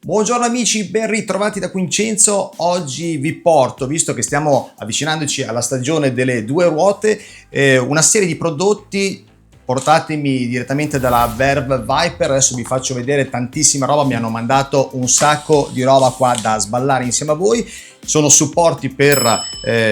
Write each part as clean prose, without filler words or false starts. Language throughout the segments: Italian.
Buongiorno amici, ben ritrovati da Quincenzo. Oggi vi porto, visto che stiamo avvicinandoci alla stagione delle due ruote, una serie di prodotti portatemi direttamente dalla Verve Viper. Adesso vi faccio vedere tantissima roba, mi hanno mandato un sacco di roba qua da sballare insieme a voi. Sono supporti per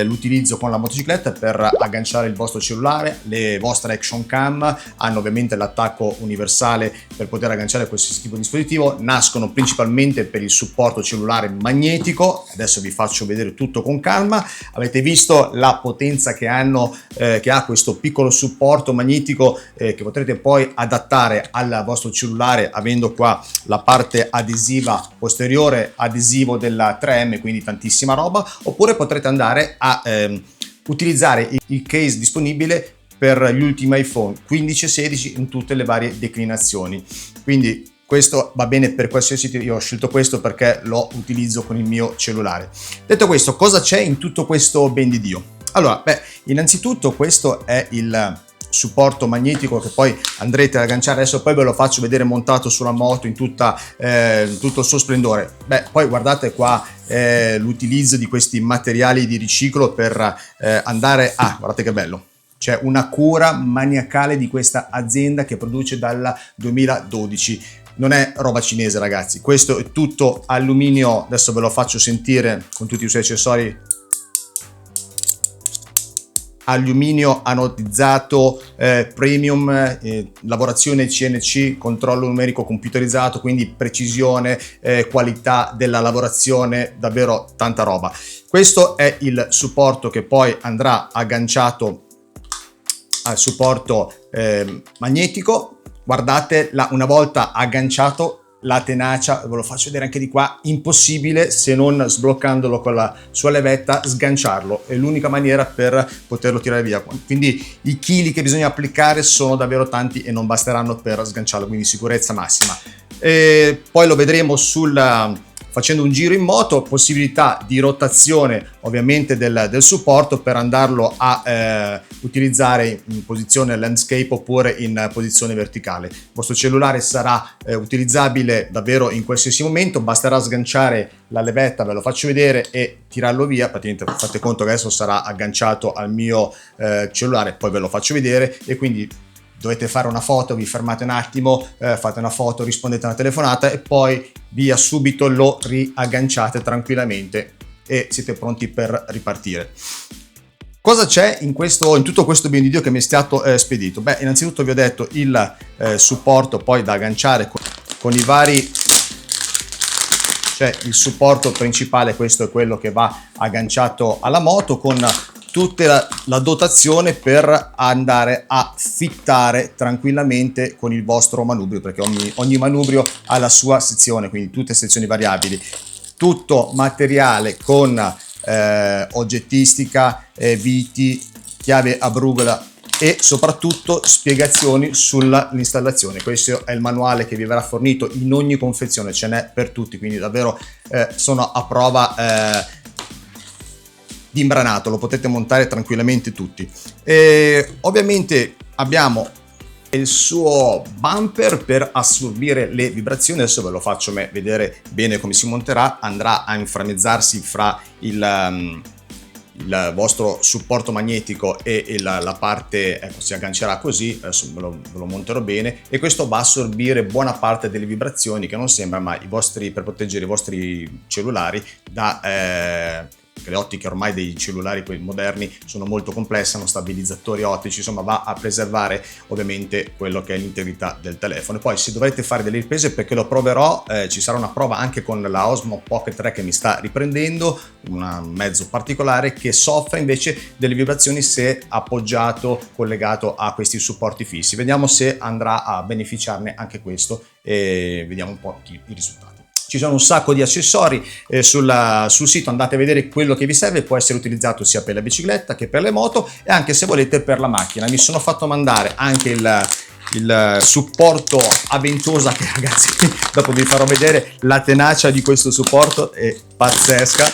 l'utilizzo con la motocicletta, per agganciare il vostro cellulare, le vostre action cam, hanno ovviamente l'attacco universale per poter agganciare qualsiasi tipo di dispositivo, nascono principalmente per il supporto cellulare magnetico. Adesso vi faccio vedere tutto con calma. Avete visto la potenza che hanno, che ha questo piccolo supporto magnetico che potrete poi adattare al vostro cellulare, avendo qua la parte adesiva posteriore, adesivo della 3M, quindi tantissima roba. Oppure potrete andare a utilizzare il case disponibile per gli ultimi iPhone 15 e 16 in tutte le varie declinazioni, quindi questo va bene per qualsiasi tipo. Io ho scelto questo perché lo utilizzo con il mio cellulare. Detto questo, cosa c'è in tutto questo ben di Dio? Allora, innanzitutto questo è il supporto magnetico che poi andrete ad agganciare. Adesso poi ve lo faccio vedere montato sulla moto in tutto il suo splendore. Poi guardate qua l'utilizzo di questi materiali di riciclo per andare a, guardate che bello, c'è una cura maniacale di questa azienda che produce dal 2012. Non è roba cinese, ragazzi, questo è tutto alluminio. Adesso ve lo faccio sentire con tutti i suoi accessori. Alluminio anodizzato, premium, lavorazione CNC, controllo numerico computerizzato, quindi precisione, qualità della lavorazione, davvero tanta roba. Questo è il supporto che poi andrà agganciato al supporto magnetico. Guardate, una volta agganciato, la tenacia, ve lo faccio vedere anche di qua, impossibile se non sbloccandolo con la sua levetta, sganciarlo, è l'unica maniera per poterlo tirare via. Quindi i chili che bisogna applicare sono davvero tanti e non basteranno per sganciarlo, quindi sicurezza massima. E poi lo vedremo facendo un giro in moto, possibilità di rotazione ovviamente del supporto per andarlo a utilizzare in posizione landscape oppure in posizione verticale. Il vostro cellulare sarà utilizzabile davvero in qualsiasi momento, basterà sganciare la levetta, ve lo faccio vedere, e tirarlo via. Praticamente fate conto che adesso sarà agganciato al mio cellulare, poi ve lo faccio vedere, e quindi dovete fare una foto, vi fermate un attimo, fate una foto, rispondete a una telefonata e poi via subito lo riagganciate tranquillamente e siete pronti per ripartire. Cosa c'è in tutto questo ben di Dio che mi è stato spedito? Innanzitutto vi ho detto il supporto poi da agganciare con i vari. C'è il supporto principale, questo è quello che va agganciato alla moto, con tutta la dotazione per andare a fittare tranquillamente con il vostro manubrio, perché ogni manubrio ha la sua sezione, quindi tutte sezioni variabili. Tutto materiale con oggettistica, viti, chiave a brugola e soprattutto spiegazioni sull'installazione. Questo è il manuale che vi verrà fornito in ogni confezione, ce n'è per tutti, quindi davvero sono a prova di imbranato, lo potete montare tranquillamente tutti. E ovviamente abbiamo il suo bumper per assorbire le vibrazioni. Adesso ve lo faccio vedere bene come si monterà. Andrà a inframmezzarsi fra il vostro supporto magnetico e la parte, ecco, si aggancerà così. Adesso ve lo monterò bene, e questo va a assorbire buona parte delle vibrazioni che non sembra, ma per proteggere i vostri cellulari da le ottiche ormai dei cellulari moderni sono molto complesse, hanno stabilizzatori ottici, insomma va a preservare ovviamente quello che è l'integrità del telefono. E poi se dovrete fare delle riprese, perché lo proverò, ci sarà una prova anche con la Osmo Pocket 3 che mi sta riprendendo, un mezzo particolare che soffre invece delle vibrazioni se appoggiato, collegato a questi supporti fissi. Vediamo se andrà a beneficiarne anche questo e vediamo un po' i risultati. Ci sono un sacco di accessori sul sito, andate a vedere quello che vi serve, può essere utilizzato sia per la bicicletta che per le moto e anche, se volete, per la macchina. Mi sono fatto mandare anche il supporto a ventosa, che ragazzi dopo vi farò vedere la tenacia di questo supporto, è pazzesca.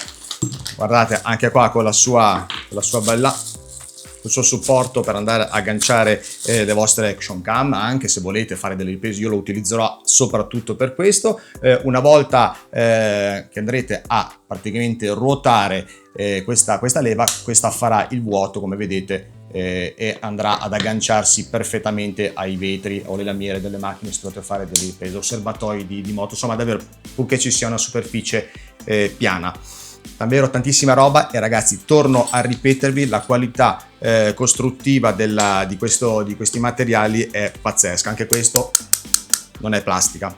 Guardate anche qua con la sua bella suo supporto per andare a agganciare le vostre action cam, anche se volete fare delle riprese. Io lo utilizzerò soprattutto per questo. Una volta che andrete a praticamente ruotare questa leva, questa farà il vuoto, come vedete, e andrà ad agganciarsi perfettamente ai vetri o le lamiere delle macchine se dovete fare delle riprese, osservatoi di moto, insomma davvero purché ci sia una superficie piana. Davvero tantissima roba. E ragazzi, torno a ripetervi, la qualità costruttiva di questi materiali è pazzesca. Anche questo non è plastica.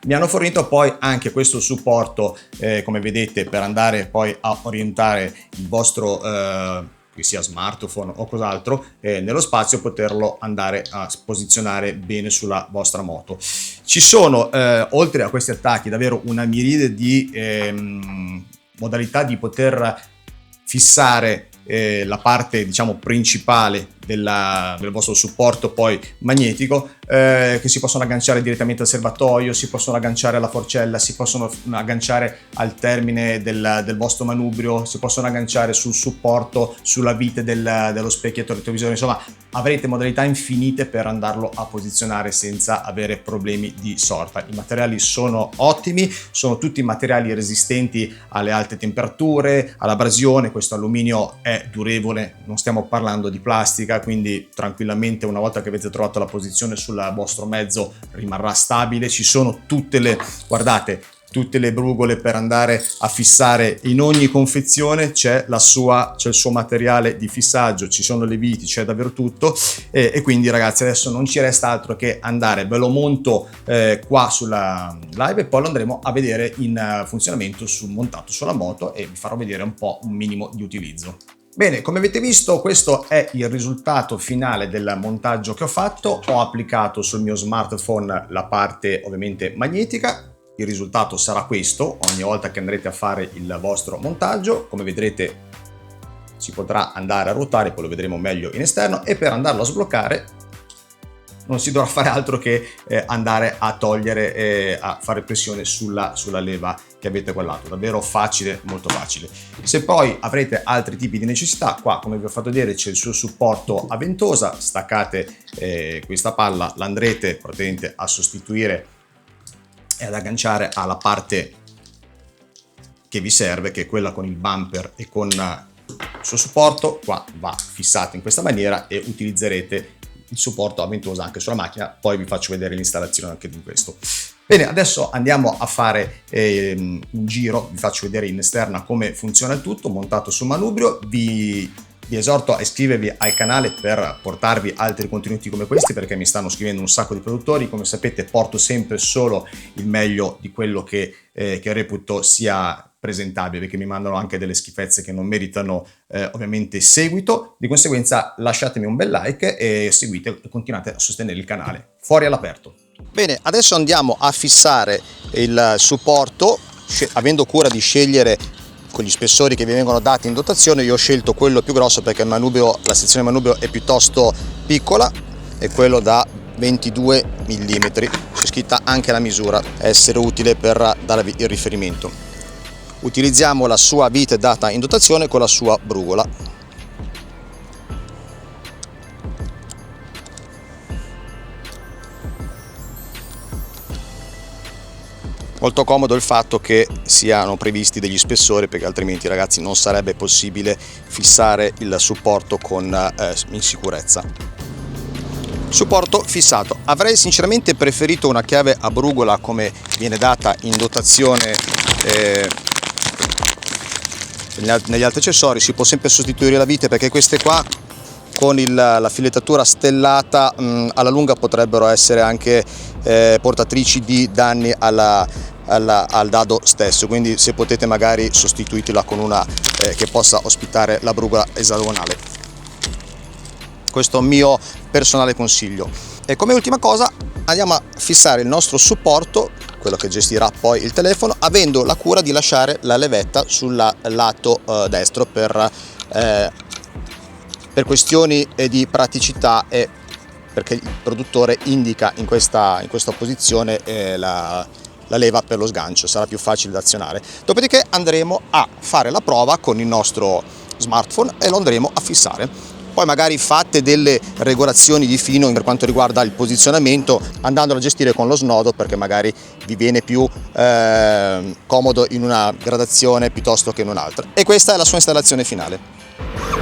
Mi hanno fornito poi anche questo supporto, come vedete, per andare poi a orientare il vostro che sia smartphone o cos'altro nello spazio, poterlo andare a posizionare bene sulla vostra moto. Ci sono oltre a questi attacchi davvero una miriade di modalità di poter fissare la parte, diciamo, principale del vostro supporto poi magnetico, che si possono agganciare direttamente al serbatoio, si possono agganciare alla forcella, si possono agganciare al termine del vostro manubrio, si possono agganciare sul supporto, sulla vite dello specchietto retrovisore. Insomma, avrete modalità infinite per andarlo a posizionare senza avere problemi di sorta. I materiali sono ottimi, sono tutti materiali resistenti alle alte temperature, all'abrasione. Questo alluminio è durevole, non stiamo parlando di plastica, quindi tranquillamente una volta che avete trovato la posizione sul vostro mezzo rimarrà stabile. Ci sono tutte le brugole per andare a fissare. In ogni confezione c'è il suo materiale di fissaggio, ci sono le viti, c'è davvero tutto, e quindi ragazzi adesso non ci resta altro che andare, ve lo monto qua sulla live e poi lo andremo a vedere in funzionamento montato sulla moto, e vi farò vedere un po' un minimo di utilizzo. Bene, come avete visto, questo è il risultato finale del montaggio che ho fatto. Ho applicato sul mio smartphone la parte ovviamente magnetica. Il risultato sarà questo ogni volta che andrete a fare il vostro montaggio. Come vedrete si potrà andare a ruotare, poi lo vedremo meglio in esterno, e per andarlo a sbloccare non si dovrà fare altro che andare a togliere e a fare pressione sulla leva che avete qua al lato. Davvero facile, molto facile. Se poi avrete altri tipi di necessità, qua come vi ho fatto vedere c'è il suo supporto a ventosa. Staccate questa palla, l'andrete praticamente a sostituire e ad agganciare alla parte che vi serve, che è quella con il bumper e con il suo supporto. Qua va fissato in questa maniera e utilizzerete il supporto a ventosa anche sulla macchina. Poi vi faccio vedere l'installazione anche di questo. Bene, adesso andiamo a fare un giro, vi faccio vedere in esterna come funziona il tutto montato sul manubrio. Vi esorto a iscrivervi al canale per portarvi altri contenuti come questi, perché mi stanno scrivendo un sacco di produttori. Come sapete porto sempre solo il meglio di quello che reputo sia presentabile, perché mi mandano anche delle schifezze che non meritano ovviamente seguito. Di conseguenza lasciatemi un bel like e seguite e continuate a sostenere il canale. Fuori all'aperto. Bene, adesso andiamo a fissare il supporto, avendo cura di scegliere con gli spessori che vi vengono dati in dotazione. Io ho scelto quello più grosso perché la sezione manubrio è piuttosto piccola, è quello da 22 mm, c'è scritta anche la misura, essere utile per darvi il riferimento. Utilizziamo la sua vite data in dotazione con la sua brugola. Molto comodo il fatto che siano previsti degli spessori, perché altrimenti ragazzi non sarebbe possibile fissare il supporto in sicurezza. Supporto fissato. Avrei sinceramente preferito una chiave a brugola come viene data in dotazione negli altri accessori. Si può sempre sostituire la vite, perché queste qua con la filettatura stellata alla lunga potrebbero essere anche portatrici di danni al dado stesso, quindi se potete magari sostituitela con una che possa ospitare la brugola esagonale. Questo è un mio personale consiglio. E come ultima cosa andiamo a fissare il nostro supporto, quello che gestirà poi il telefono, avendo la cura di lasciare la levetta sul lato destro per questioni di praticità e perché il produttore indica in questa posizione la leva per lo sgancio, sarà più facile da azionare. Dopodiché andremo a fare la prova con il nostro smartphone e lo andremo a fissare. poi magari fatte delle regolazioni di fino per quanto riguarda il posizionamento, andandolo a gestire con lo snodo, perché magari vi viene più comodo in una gradazione piuttosto che in un'altra. E questa è la sua installazione finale.